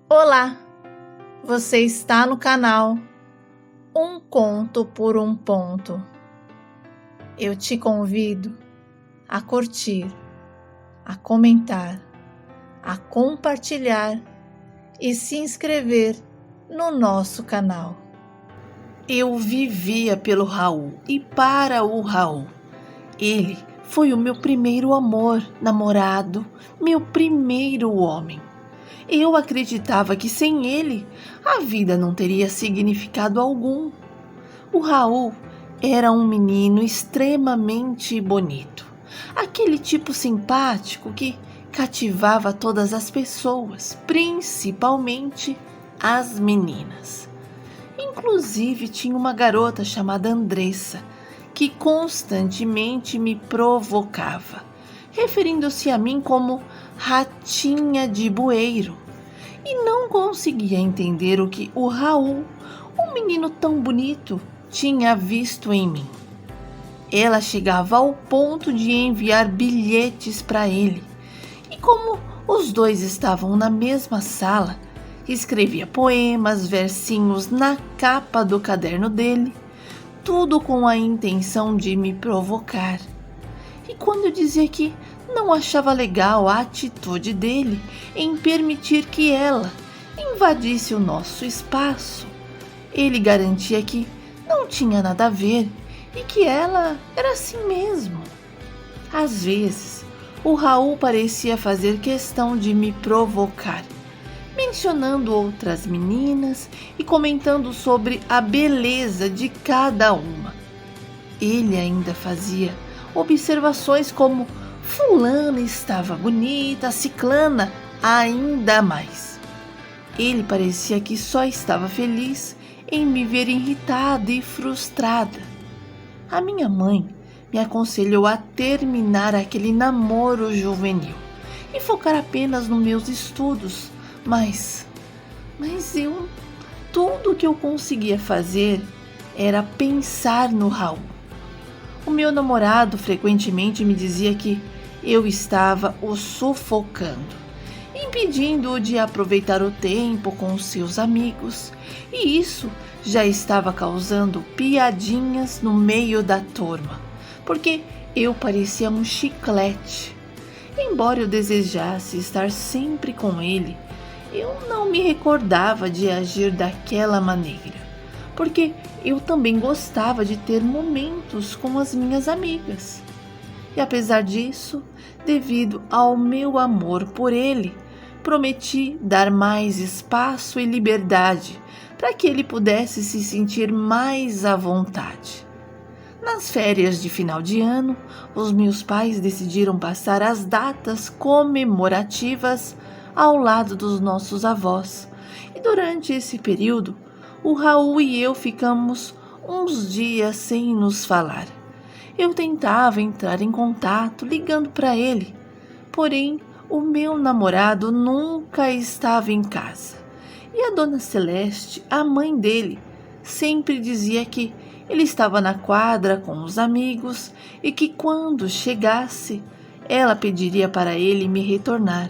Olá, você está no canal Um Conto por um Ponto. Eu te convido a curtir, a comentar, a compartilhar e se inscrever no nosso canal. Eu vivia pelo Raul e para o Raul. Ele foi o meu primeiro amor, namorado, meu primeiro homem. Eu acreditava que sem ele a vida não teria significado algum. O Raul era um menino extremamente bonito, aquele tipo simpático que cativava todas as pessoas, principalmente as meninas. Inclusive tinha uma garota chamada Andressa que constantemente me provocava, referindo-se a mim como ratinha de bueiro, e não conseguia entender o que o Raul, um menino tão bonito, tinha visto em mim. Ela chegava ao ponto de enviar bilhetes para ele, e como os dois estavam na mesma sala, escrevia poemas, versinhos na capa do caderno dele, tudo com a intenção de me provocar. E quando eu dizia que não achava legal a atitude dele em permitir que ela invadisse o nosso espaço, ele garantia que não tinha nada a ver e que ela era assim mesmo. Às vezes, o Raul parecia fazer questão de me provocar, mencionando outras meninas e comentando sobre a beleza de cada uma. Ele ainda fazia observações como fulana estava bonita, ciclana ainda mais. Ele parecia que só estava feliz em me ver irritada e frustrada. A minha mãe me aconselhou a terminar aquele namoro juvenil e focar apenas nos meus estudos, mas tudo que eu conseguia fazer era pensar no Raul. O meu namorado frequentemente me dizia que eu estava o sufocando, impedindo-o de aproveitar o tempo com os seus amigos, e isso já estava causando piadinhas no meio da turma, porque eu parecia um chiclete. Embora eu desejasse estar sempre com ele, eu não me recordava de agir daquela maneira, porque eu também gostava de ter momentos com as minhas amigas. E apesar disso, devido ao meu amor por ele, prometi dar mais espaço e liberdade para que ele pudesse se sentir mais à vontade. Nas férias de final de ano, os meus pais decidiram passar as datas comemorativas ao lado dos nossos avós. E durante esse período, o Raul e eu ficamos uns dias sem nos falar. Eu tentava entrar em contato ligando para ele, porém o meu namorado nunca estava em casa. E a dona Celeste, a mãe dele, sempre dizia que ele estava na quadra com os amigos e que quando chegasse, ela pediria para ele me retornar.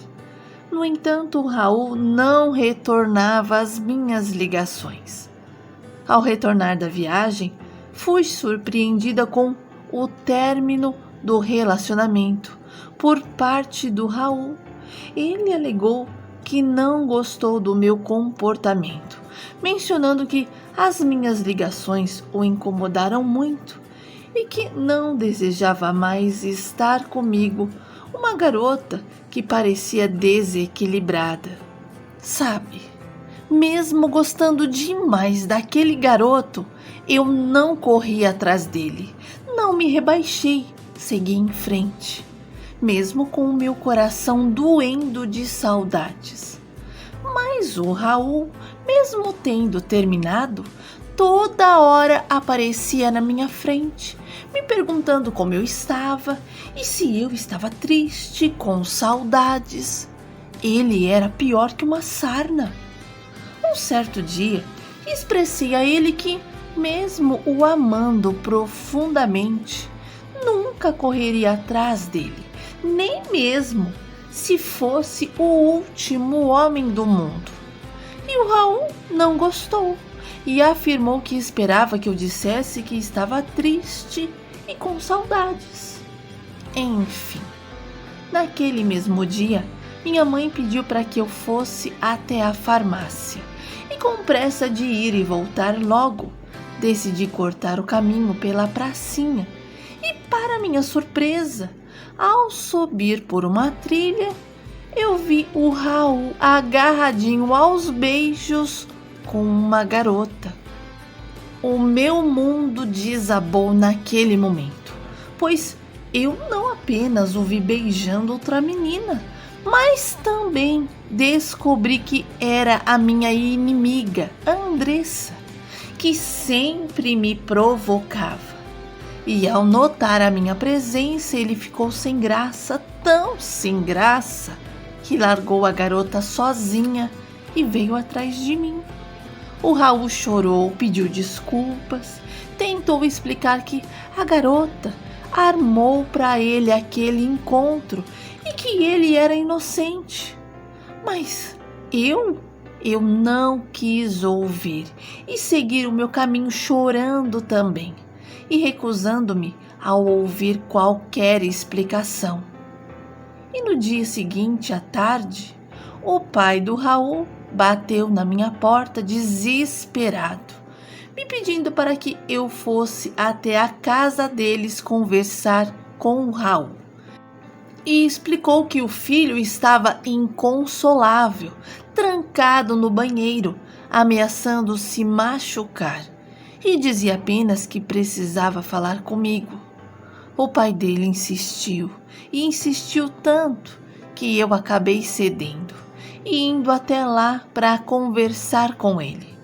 No entanto, o Raul não retornava às minhas ligações. Ao retornar da viagem, fui surpreendida com o término do relacionamento por parte do Raul. Ele alegou que não gostou do meu comportamento, mencionando que as minhas ligações o incomodaram muito e que não desejava mais estar comigo, uma garota que parecia desequilibrada. Sabe, mesmo gostando demais daquele garoto, eu não corri atrás dele, não me rebaixei, segui em frente, mesmo com o meu coração doendo de saudades. Mas o Raul, mesmo tendo terminado, toda hora aparecia na minha frente, me perguntando como eu estava e se eu estava triste, com saudades. Ele era pior que uma sarna. Um certo dia, expressei a ele que, mesmo o amando profundamente, nunca correria atrás dele, nem mesmo se fosse o último homem do mundo. E o Raul não gostou e afirmou que esperava que eu dissesse que estava triste e com saudades. Enfim, naquele mesmo dia, minha mãe pediu para que eu fosse até a farmácia e, com pressa de ir e voltar logo, decidi cortar o caminho pela pracinha e, para minha surpresa, ao subir por uma trilha, eu vi o Raul agarradinho aos beijos com uma garota. O meu mundo desabou naquele momento, pois eu não apenas o vi beijando outra menina, mas também descobri que era a minha inimiga, a Andressa, que sempre me provocava. E ao notar a minha presença, ele ficou sem graça, tão sem graça, que largou a garota sozinha e veio atrás de mim. O Raul chorou, pediu desculpas, tentou explicar que a garota armou para ele aquele encontro e que ele era inocente. Mas eu não quis ouvir e seguir o meu caminho chorando também e recusando-me a ouvir qualquer explicação. E no dia seguinte, à tarde, o pai do Raul bateu na minha porta desesperado, me pedindo para que eu fosse até a casa deles conversar com o Raul. E explicou que o filho estava inconsolável, trancado no banheiro, ameaçando se machucar, e dizia apenas que precisava falar comigo. O pai dele insistiu, e insistiu tanto que eu acabei cedendo e indo até lá para conversar com ele.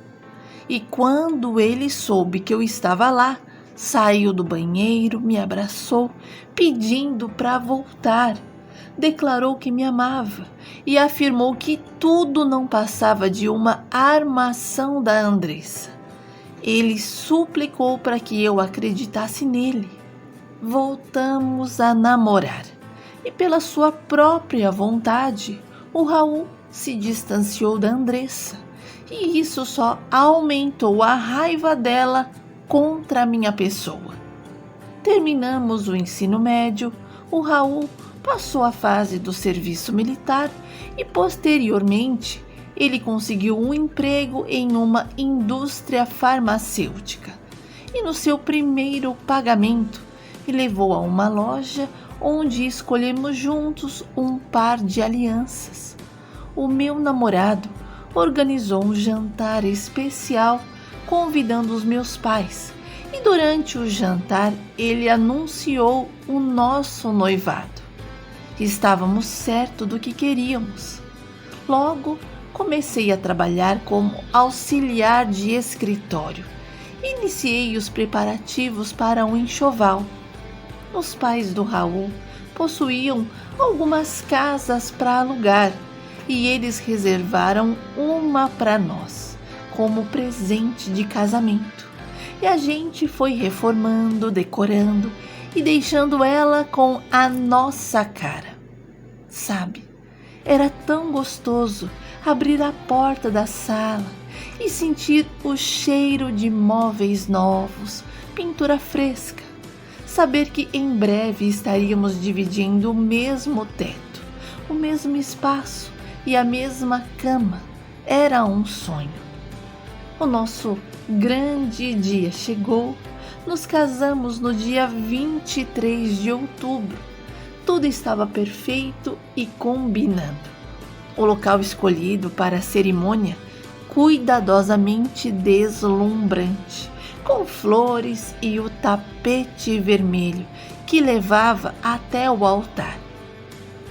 E quando ele soube que eu estava lá, saiu do banheiro, me abraçou, pedindo para voltar. Declarou que me amava e afirmou que tudo não passava de uma armação da Andressa. Ele suplicou para que eu acreditasse nele. Voltamos a namorar e, pela sua própria vontade, o Raul se distanciou da Andressa, e isso só aumentou a raiva dela contra a minha pessoa. Terminamos o ensino médio, o Raul passou a fase do serviço militar e, posteriormente, ele conseguiu um emprego em uma indústria farmacêutica. E no seu primeiro pagamento, me levou a uma loja onde escolhemos juntos um par de alianças. O meu namorado organizou um jantar especial convidando os meus pais, e durante o jantar ele anunciou o nosso noivado. Estávamos certos do que queríamos. Logo, comecei a trabalhar como auxiliar de escritório. Iniciei os preparativos para um enxoval. Os pais do Raul possuíam algumas casas para alugar e eles reservaram uma para nós como presente de casamento. E a gente foi reformando, decorando e deixando ela com a nossa cara. Sabe, era tão gostoso abrir a porta da sala e sentir o cheiro de móveis novos, pintura fresca. Saber que em breve estaríamos dividindo o mesmo teto, o mesmo espaço e a mesma cama era um sonho. O nosso grande dia chegou. Nos casamos no dia 23 de outubro. Tudo estava perfeito e combinando. O local escolhido para a cerimônia, cuidadosamente deslumbrante, com flores e o tapete vermelho que levava até o altar.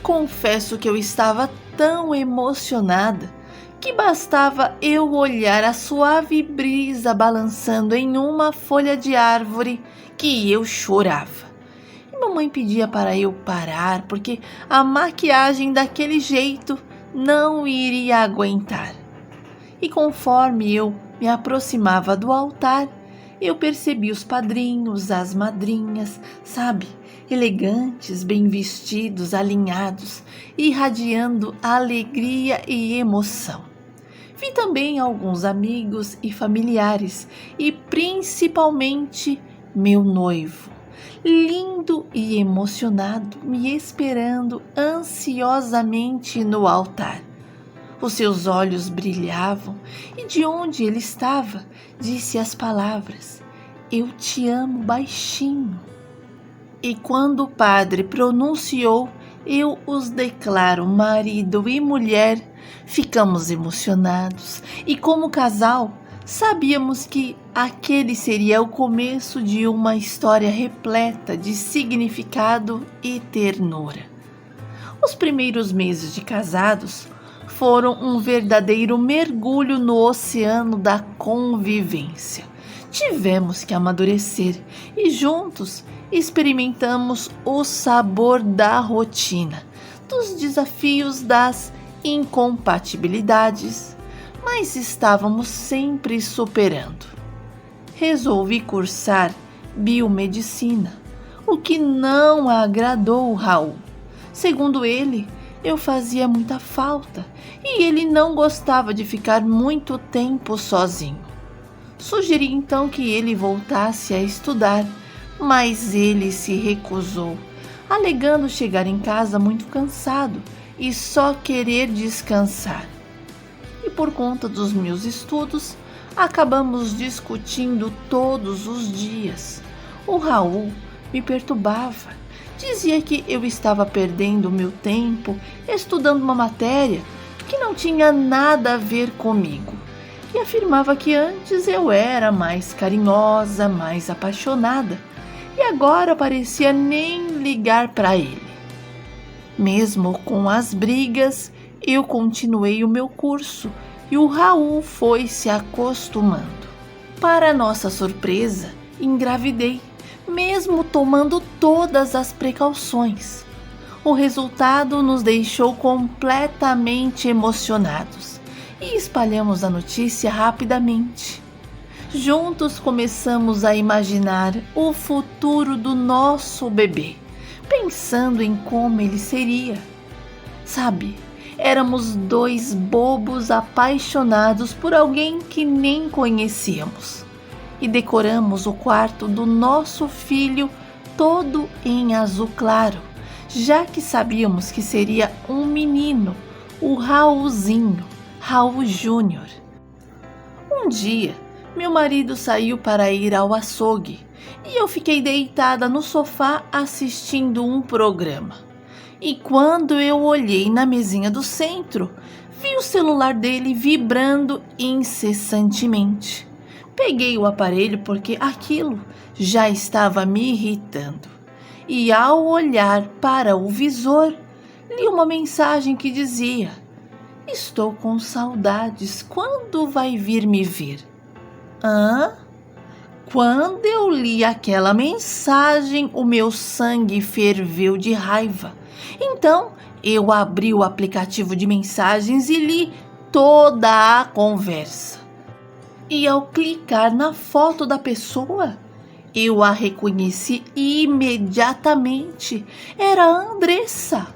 Confesso que eu estava tão emocionada que bastava eu olhar a suave brisa balançando em uma folha de árvore que eu chorava. E mamãe pedia para eu parar porque a maquiagem daquele jeito não iria aguentar. E conforme eu me aproximava do altar, eu percebi os padrinhos, as madrinhas, sabe, elegantes, bem vestidos, alinhados, irradiando alegria e emoção. Vi também alguns amigos e familiares e principalmente meu noivo, lindo e emocionado, me esperando ansiosamente no altar. Os seus olhos brilhavam e de onde ele estava, disse as palavras: "Eu te amo", baixinho. E quando o padre pronunciou: "Eu os declaro marido e mulher", ficamos emocionados e, como casal, sabíamos que aquele seria o começo de uma história repleta de significado e ternura. Os primeiros meses de casados foram um verdadeiro mergulho no oceano da convivência. Tivemos que amadurecer e juntos experimentamos o sabor da rotina, dos desafios, das incompatibilidades, mas estávamos sempre superando. Resolvi cursar biomedicina, o que não agradou Raul. Segundo ele, eu fazia muita falta e ele não gostava de ficar muito tempo sozinho. Sugeri então que ele voltasse a estudar, mas ele se recusou, alegando chegar em casa muito cansado e só querer descansar. E por conta dos meus estudos, acabamos discutindo todos os dias. O Raul me perturbava. Dizia que eu estava perdendo meu tempo estudando uma matéria que não tinha nada a ver comigo. E afirmava que antes eu era mais carinhosa, mais apaixonada. E agora parecia nem ligar para ele. Mesmo com as brigas, eu continuei o meu curso e o Raul foi se acostumando. Para nossa surpresa, engravidei, mesmo tomando todas as precauções. O resultado nos deixou completamente emocionados e espalhamos a notícia rapidamente. Juntos começamos a imaginar o futuro do nosso bebê, pensando em como ele seria. Sabe, éramos dois bobos apaixonados por alguém que nem conhecíamos. E decoramos o quarto do nosso filho todo em azul claro, já que sabíamos que seria um menino, o Raulzinho, Raul Júnior. Um dia, meu marido saiu para ir ao açougue e eu fiquei deitada no sofá assistindo um programa. E quando eu olhei na mesinha do centro, vi o celular dele vibrando incessantemente. Peguei o aparelho porque aquilo já estava me irritando. E ao olhar para o visor, li uma mensagem que dizia: "Estou com saudades, quando vai vir me ver?" Hã? Quando eu li aquela mensagem, o meu sangue ferveu de raiva. Então, eu abri o aplicativo de mensagens e li toda a conversa. E ao clicar na foto da pessoa, eu a reconheci imediatamente. Era a Andressa,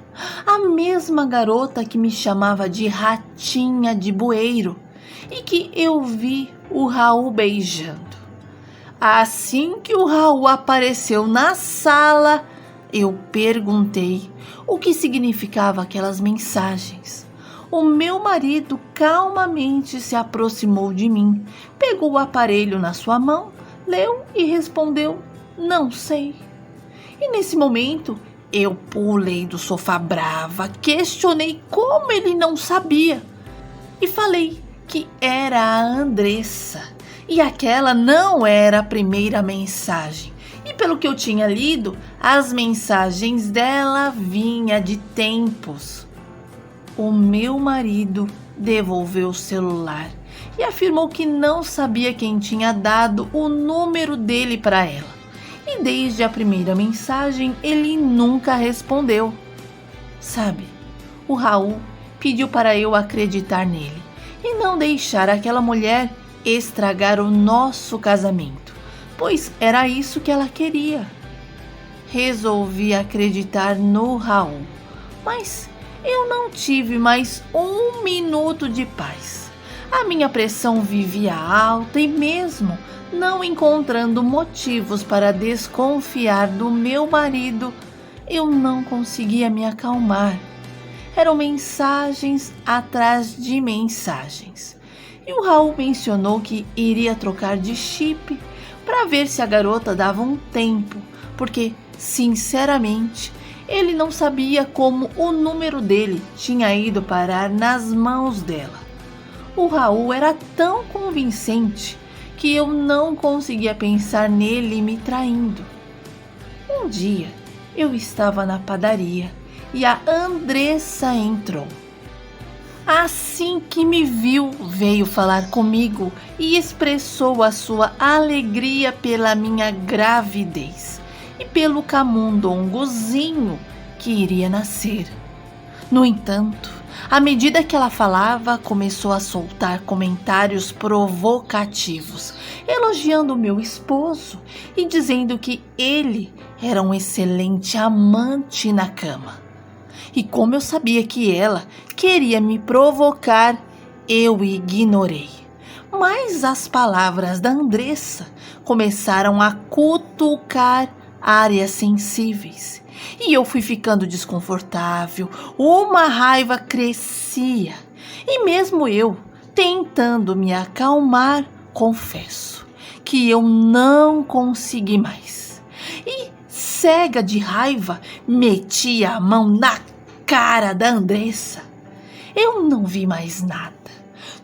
a mesma garota que me chamava de ratinha de bueiro e que eu vi o Raul beijando. Assim que o Raul apareceu na sala, eu perguntei o que significava aquelas mensagens. O meu marido calmamente se aproximou de mim, pegou o aparelho na sua mão, leu e respondeu: "Não sei." E nesse momento, eu pulei do sofá brava, questionei como ele não sabia e falei que era a Andressa. E aquela não era a primeira mensagem. E pelo que eu tinha lido, as mensagens dela vinham de tempos. O meu marido devolveu o celular e afirmou que não sabia quem tinha dado o número dele para ela. E desde a primeira mensagem, ele nunca respondeu. Sabe, o Raul pediu para eu acreditar nele e não deixar aquela mulher estragar o nosso casamento, pois era isso que ela queria. Resolvi acreditar no Raul, mas eu não tive mais um minuto de paz. A minha pressão vivia alta e, mesmo não encontrando motivos para desconfiar do meu marido, eu não conseguia me acalmar. Eram mensagens atrás de mensagens. E o Raul mencionou que iria trocar de chip para ver se a garota dava um tempo, porque, sinceramente, ele não sabia como o número dele tinha ido parar nas mãos dela. O Raul era tão convincente que eu não conseguia pensar nele me traindo. Um dia, eu estava na padaria e a Andressa entrou. Assim que me viu, veio falar comigo e expressou a sua alegria pela minha gravidez e pelo camundongozinho que iria nascer. No entanto, à medida que ela falava, começou a soltar comentários provocativos, elogiando meu esposo e dizendo que ele era um excelente amante na cama. E como eu sabia que ela queria me provocar, eu ignorei. Mas as palavras da Andressa começaram a cutucar áreas sensíveis. E eu fui ficando desconfortável, uma raiva crescia. E mesmo eu, tentando me acalmar, confesso que eu não consegui mais. E, cega de raiva, meti a mão na cara da Andressa. Eu não vi mais nada.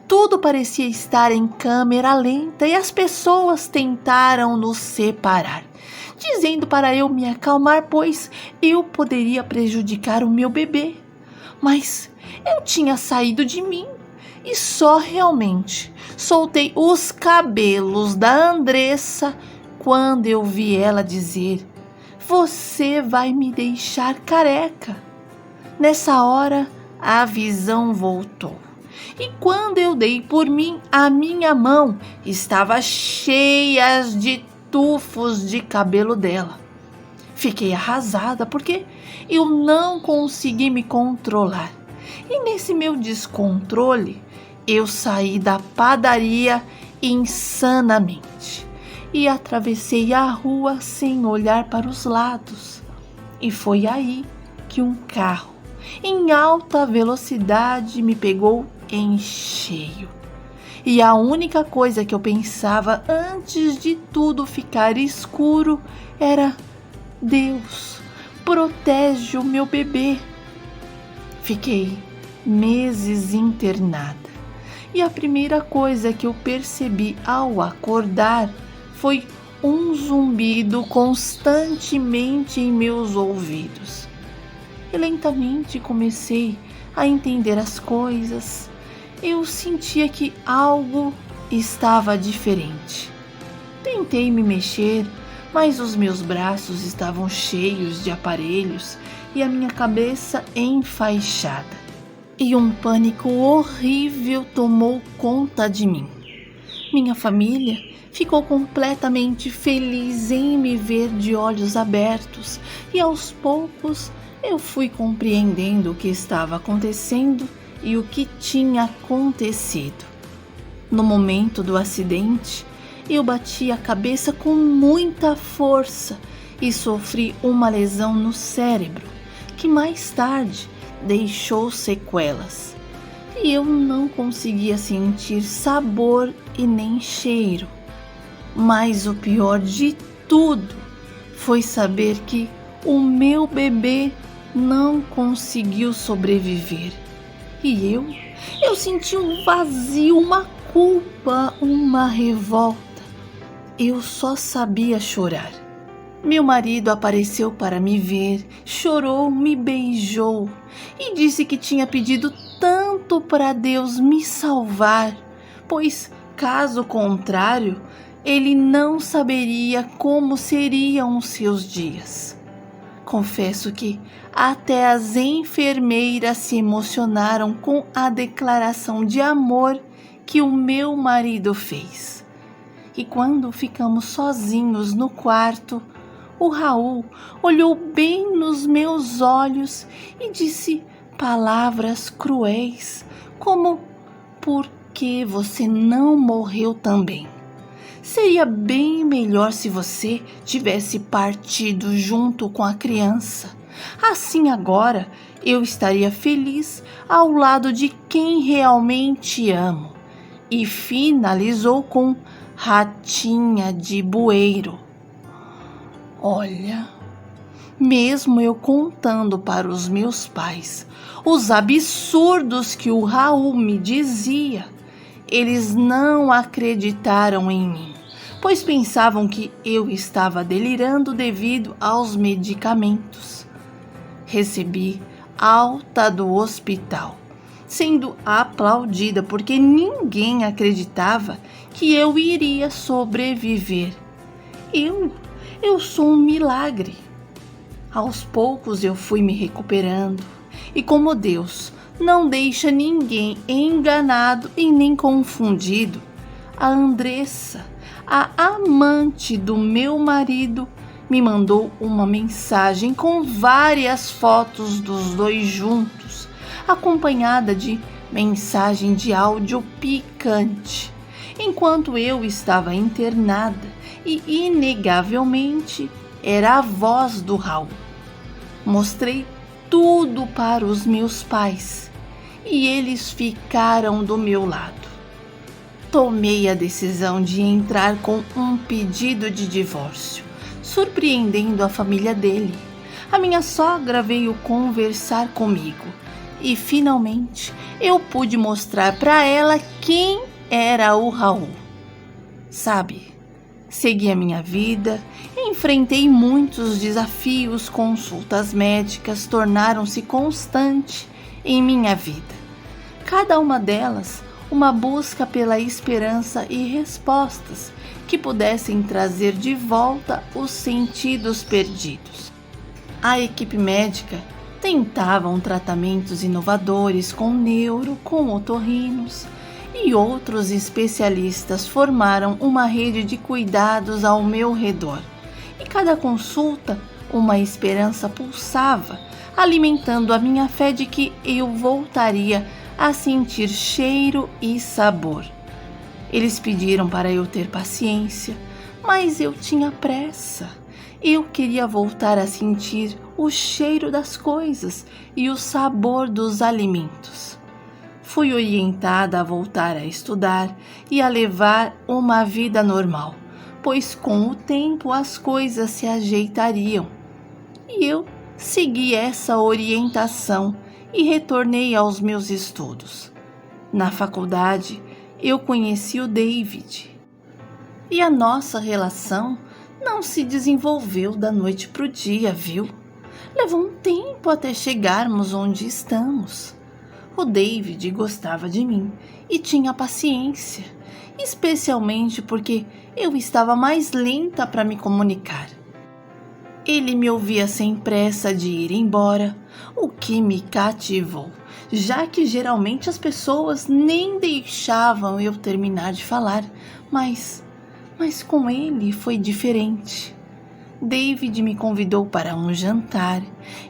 Tudo parecia estar em câmera lenta e as pessoas tentaram nos separar, dizendo para eu me acalmar, pois eu poderia prejudicar o meu bebê. Mas eu tinha saído de mim e só realmente soltei os cabelos da Andressa quando eu vi ela dizer: "Você vai me deixar careca." Nessa hora, a visão voltou. E quando eu dei por mim, a minha mão estava cheia de tufos de cabelo dela. Fiquei arrasada porque eu não consegui me controlar. E nesse meu descontrole, eu saí da padaria insanamente e atravessei a rua sem olhar para os lados. E foi aí que um carro em alta velocidade me pegou em cheio. E a única coisa que eu pensava antes de tudo ficar escuro era: Deus, protege o meu bebê. Fiquei meses internada. E a primeira coisa que eu percebi ao acordar foi um zumbido constantemente em meus ouvidos. E lentamente comecei a entender as coisas. Eu sentia que algo estava diferente. Tentei me mexer, mas os meus braços estavam cheios de aparelhos e a minha cabeça enfaixada. E um pânico horrível tomou conta de mim. Minha família ficou completamente feliz em me ver de olhos abertos e aos poucos eu fui compreendendo o que estava acontecendo e o que tinha acontecido. No momento do acidente, eu bati a cabeça com muita força e sofri uma lesão no cérebro, que mais tarde deixou sequelas. E eu não conseguia sentir sabor e nem cheiro. Mas o pior de tudo foi saber que o meu bebê não conseguiu sobreviver. E eu senti um vazio, uma culpa, uma revolta. Eu só sabia chorar. Meu marido apareceu para me ver, chorou, me beijou e disse que tinha pedido tanto para Deus me salvar, pois, caso contrário, ele não saberia como seriam os seus dias. Confesso que até as enfermeiras se emocionaram com a declaração de amor que o meu marido fez. E quando ficamos sozinhos no quarto, o Raul olhou bem nos meus olhos e disse palavras cruéis, como: "Por que você não morreu também? Seria bem melhor se você tivesse partido junto com a criança. Assim agora eu estaria feliz ao lado de quem realmente amo. E finalizou com ratinha de bueiro. Olha, mesmo eu contando para os meus pais os absurdos que o Raul me dizia, eles não acreditaram em mim, pois pensavam que eu estava delirando devido aos medicamentos. Recebi alta do hospital, sendo aplaudida porque ninguém acreditava que eu iria sobreviver. Eu sou um milagre. Aos poucos eu fui me recuperando, e como Deus não deixa ninguém enganado e nem confundido, a Andressa, a amante do meu marido, me mandou uma mensagem com várias fotos dos dois juntos, acompanhada de mensagem de áudio picante, enquanto eu estava internada e, inegavelmente, era a voz do Raul. Mostrei tudo para os meus pais e eles ficaram do meu lado. Tomei a decisão de entrar com um pedido de divórcio, surpreendendo a família dele. A minha sogra veio conversar comigo e finalmente eu pude mostrar para ela quem era o Raul. Sabe, segui a minha vida, enfrentei muitos desafios, consultas médicas tornaram-se constantes em minha vida. Cada uma delas uma busca pela esperança e respostas que pudessem trazer de volta os sentidos perdidos. A equipe médica tentava tratamentos inovadores com neuro, com otorrinos, e outros especialistas formaram uma rede de cuidados ao meu redor. E cada consulta, uma esperança pulsava, alimentando a minha fé de que eu voltaria a sentir cheiro e sabor. Eles pediram para eu ter paciência, mas eu tinha pressa. Eu queria voltar a sentir o cheiro das coisas e o sabor dos alimentos. Fui orientada a voltar a estudar e a levar uma vida normal, pois com o tempo as coisas se ajeitariam. E eu segui essa orientação e retornei aos meus estudos. Na faculdade, eu conheci o David. E a nossa relação não se desenvolveu da noite para o dia, viu? Levou um tempo até chegarmos onde estamos. O David gostava de mim e tinha paciência, especialmente porque eu estava mais lenta para me comunicar. Ele me ouvia sem pressa de ir embora, o que me cativou, já que geralmente as pessoas nem deixavam eu terminar de falar, mas com ele foi diferente. David me convidou para um jantar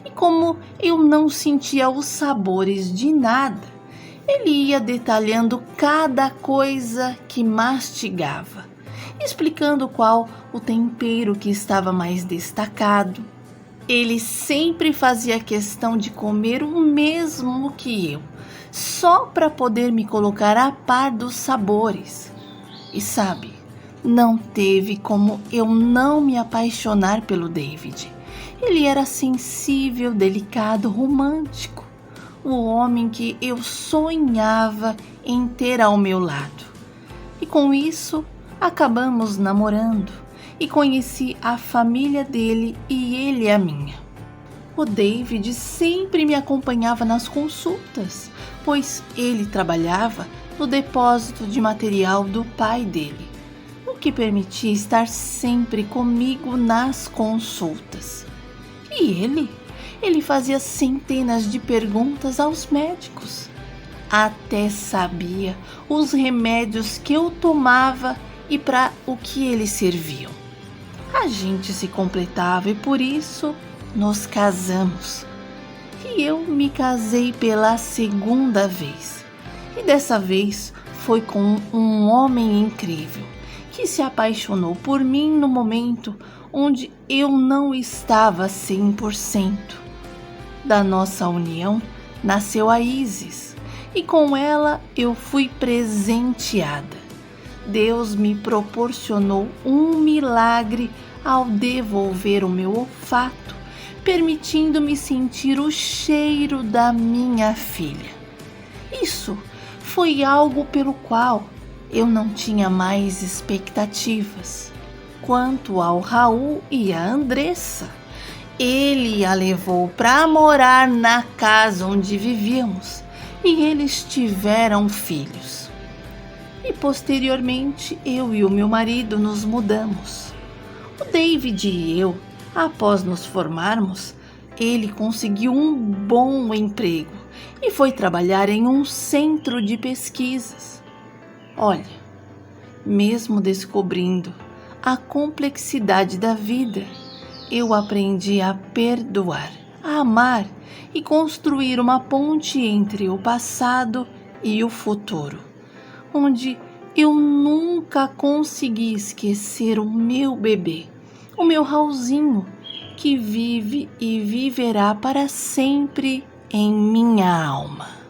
e, como eu não sentia os sabores de nada, ele ia detalhando cada coisa que mastigava, explicando qual o tempero que estava mais destacado. Ele sempre fazia questão de comer o mesmo que eu, só para poder me colocar a par dos sabores. E sabe, não teve como eu não me apaixonar pelo David. Ele era sensível, delicado, romântico, o homem que eu sonhava em ter ao meu lado. E com isso, acabamos namorando e conheci a família dele e ele a minha. O David sempre me acompanhava nas consultas, pois ele trabalhava no depósito de material do pai dele, o que permitia estar sempre comigo nas consultas. E ele fazia centenas de perguntas aos médicos. Até sabia os remédios que eu tomava e para o que eles serviam. A gente se completava e por isso nos casamos. E eu me casei pela segunda vez. E dessa vez foi com um homem incrível que se apaixonou por mim no momento onde eu não estava 100%. Da nossa união nasceu a Isis e com ela eu fui presenteada. Deus me proporcionou um milagre ao devolver o meu olfato, permitindo-me sentir o cheiro da minha filha. Isso foi algo pelo qual eu não tinha mais expectativas. Quanto ao Raul e a Andressa, ele a levou para morar na casa onde vivíamos e eles tiveram filhos. E posteriormente eu e o meu marido nos mudamos. O David e eu, após nos formarmos, ele conseguiu um bom emprego e foi trabalhar em um centro de pesquisas. Olha, mesmo descobrindo a complexidade da vida, eu aprendi a perdoar, a amar e construir uma ponte entre o passado e o futuro, onde eu nunca consegui esquecer o meu bebê, o meu Raulzinho, que vive e viverá para sempre em minha alma.